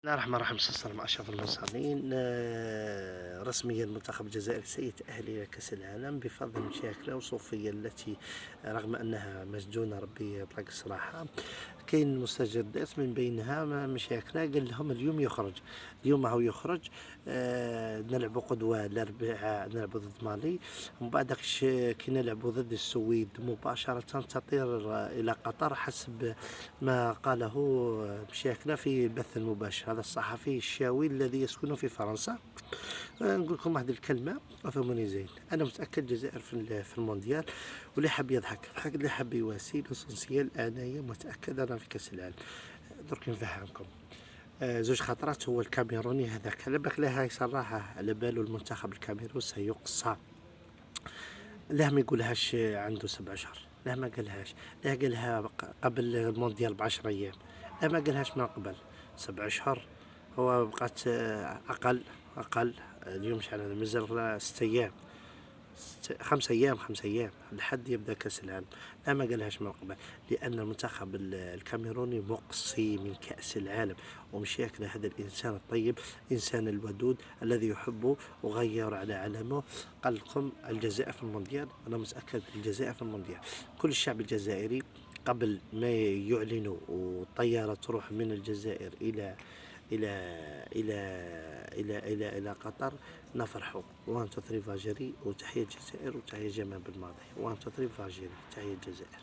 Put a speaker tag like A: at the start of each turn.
A: بسم الله الرحمن الرحيم. صلى الله عليه وسلم أشرف المرسلين. رسميا المنتخب الجزائري سيتأهل إلى كأس العالم بفضل مشاكله وصوفيا التي رغم أنها مسجونة ربي يطلق الصراحة كاين مستجدات من بينها مشاكلها. قال لهم اليوم يخرج، اليوم هو يخرج. نلعبوا قدوة الأربعاء، نلعبوا ضد مالي، ومن بعد كي نلعبوا ضد السويد مباشرة تطير إلى قطر حسب ما قاله مشاكله في البث المباشر. هذا الصحفي الشاوي الذي يسكن في فرنسا. نقول لكم واحد الكلمة وفهموني زين. أنا متأكد الجزائر في المونديال، واللي حاب يضحك اللي حاب يواسي لوسونسيال. أنايا متأكد أنا في كأس العالم. درك نفهمكم. زوج خطرات هو الكاميروني هذاك، على بالك لا هاي صراحة على بالو المنتخب الكاميرون سيقصى. لا ما يقولهاش عنده 7 أشهر، لا ما قالهاش، لا قالها قبل المونديال ب10 أيام، لا ما قالهاش من قبل 7 أشهر. هو بقات أقل. اليوم شحال مازال 6 أيام، 5 أيام، 5 أيام لحد يبدأ كأس العالم. لا ما قالهاش من قبل، لأن المنتخب الكاميروني مقصي من كأس العالم. ومشيك هذا الإنسان الطيب، إنسان الودود الذي يحب وغير على علمه. قال لكم الجزائر في المونديال، أنا متأكد الجزائر في المونديال. كل الشعب الجزائري قبل ما يعلنوا والطيارة تروح من الجزائر إلى إلى إلى قطر نفرحوا. 1 2 3 فاجري، وتحية الجزائر وتحية جمال بالماضي. 1 2 3 فاجري، تحية الجزائر.